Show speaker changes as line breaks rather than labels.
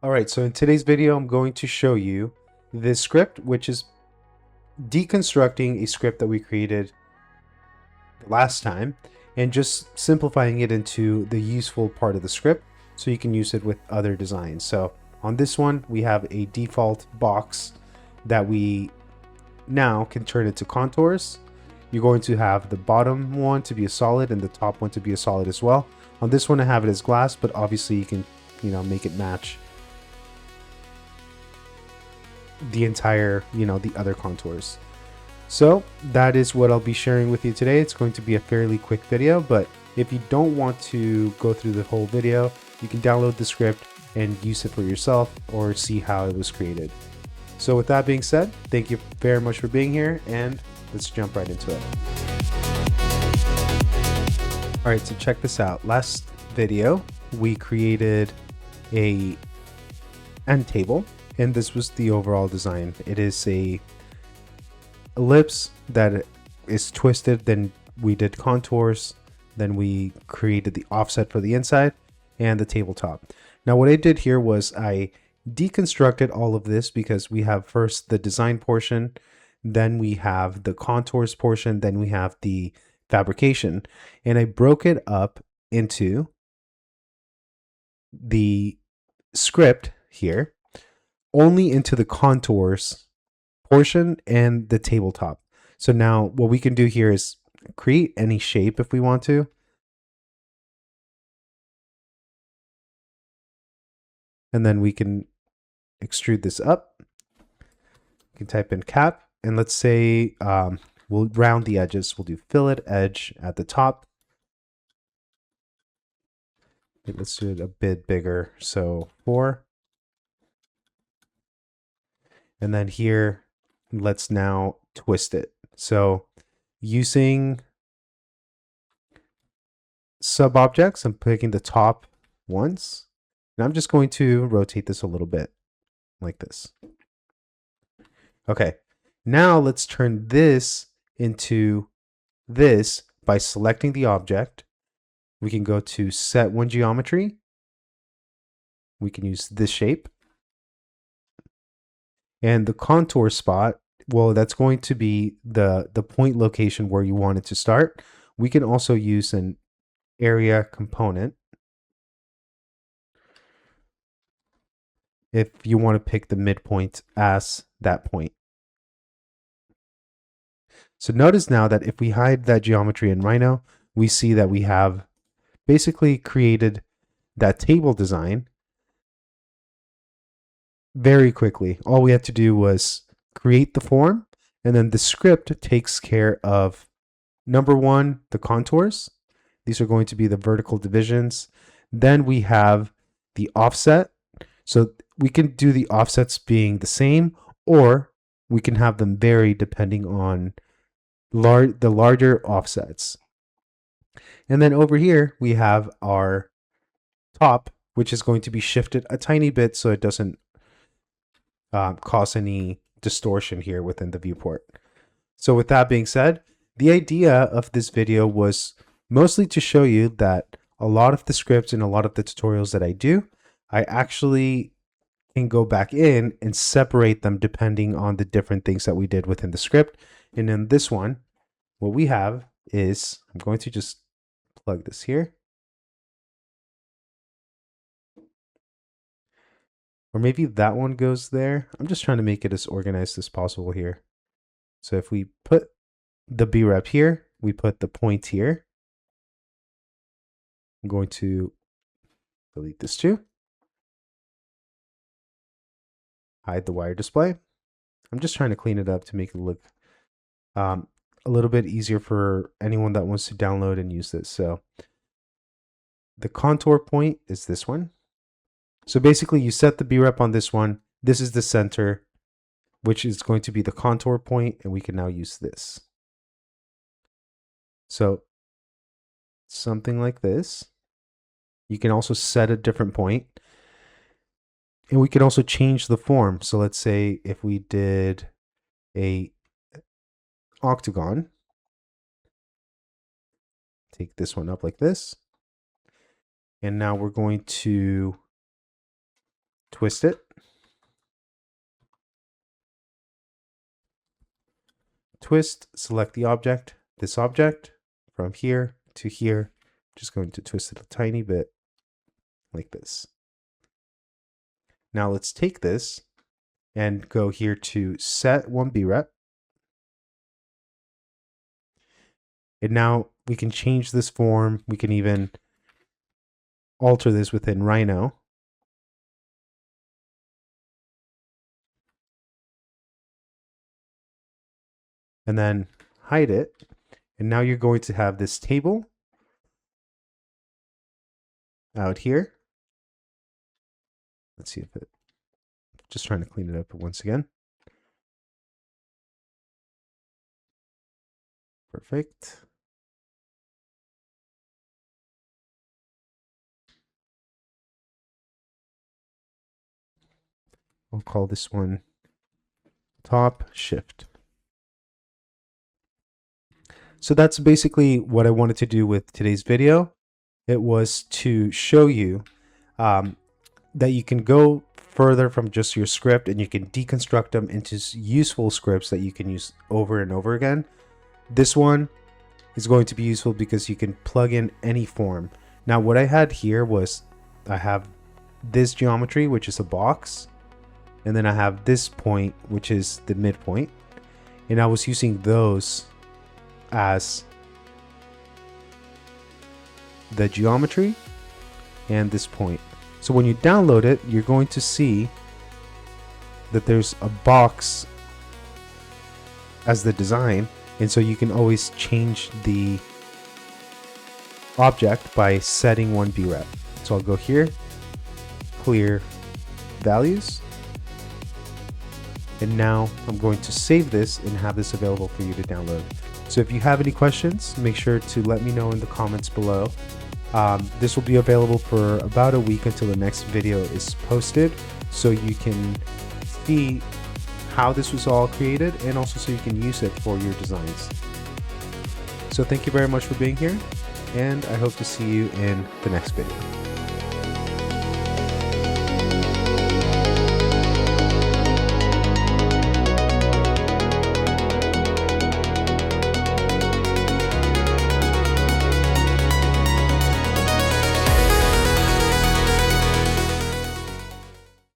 Alright, so in today's video, I'm going to show you this script, which is deconstructing a script that we created last time and just simplifying it into the useful part of the script so you can use it with other designs. So on this one, we have a default box that we now can turn into contours. You're going to have the bottom one to be a solid and the top one to be a solid as well. On this one, I have it as glass, but obviously you can, make it match the entire, the other contours. So that is what I'll be sharing with you today. It's going to be a fairly quick video, but if you don't want to go through the whole video, you can download the script and use it for yourself or see how it was created. So with that being said, thank you very much for being here and let's jump right into it. All right, so check this out. Last video, we created a end table, and this was the overall design. It is a ellipse that is twisted, then we did contours, then we created the offset for the inside and the tabletop. Now what I did here was I deconstructed all of this because we have first the design portion, then we have the contours portion, then we have the fabrication, and I broke it up into the script here only into the contours portion and the tabletop. So now what we can do here is create any shape if we want to. And then we can extrude this up. You can type in cap, and let's say we'll round the edges. We'll do fillet edge at the top. Okay, let's do it a bit bigger. So 4. And then here, let's now twist it. So using sub objects, I'm picking the top ones. And I'm just going to rotate this a little bit like this. Okay, now let's turn this into this by selecting the object. We can go to set one geometry. We can use this shape. And the contour spot, well, that's going to be the point location where you want it to start. We can also use an area component if you want to pick the midpoint as that point. So notice now that if we hide that geometry in Rhino, we see that we have basically created that table design very quickly. All we had to do was create the form, and then the script takes care of number 1, the contours. These are going to be the vertical divisions. Then we have the offset. So we can do the offsets being the same, or we can have them vary depending on the larger offsets. And then over here, we have our top, which is going to be shifted a tiny bit so it doesn't cause any distortion here within the viewport. So with that being said, the idea of this video was mostly to show you that a lot of the scripts and a lot of the tutorials that I do, I actually can go back in and separate them depending on the different things that we did within the script. And in this one, what we have is, I'm going to just plug this here. Or maybe that one goes there. I'm just trying to make it as organized as possible here. So if we put the B-rep here, we put the point here. I'm going to delete this too. Hide the wire display. I'm just trying to clean it up to make it look a little bit easier for anyone that wants to download and use this. So the contour point is this one. So basically you set the B-rep on this one. This is the center, which is going to be the contour point, and we can now use this. So something like this. You can also set a different point. And we can also change the form. So let's say if we did a octagon, take this one up like this. And now we're going to twist it, twist, select the object, this object, from here to here. Just going to twist it a tiny bit, like this. Now let's take this and go here to set 1B rep. And now we can change this form. We can even alter this within Rhino. And then hide it. And now you're going to have this table out here. Let's see if it, just trying to clean it up once again. Perfect. We'll call this one top shift. So that's basically what I wanted to do with today's video. It was to show you that you can go further from just your script and you can deconstruct them into useful scripts that you can use over and over again. This one is going to be useful because you can plug in any form. Now what I had here was I have this geometry, which is a box, and then I have this point, which is the midpoint, and I was using those as the geometry and this point. So when you download it, you're going to see that there's a box as the design, and so you can always change the object by setting 1B rep. So I'll go here, clear values, and now I'm going to save this and have this available for you to download. So if you have any questions, make sure to let me know in the comments below. This will be available for about a week until the next video is posted, so you can see how this was all created and also so you can use it for your designs. So thank you very much for being here, and I hope to see you in the next video.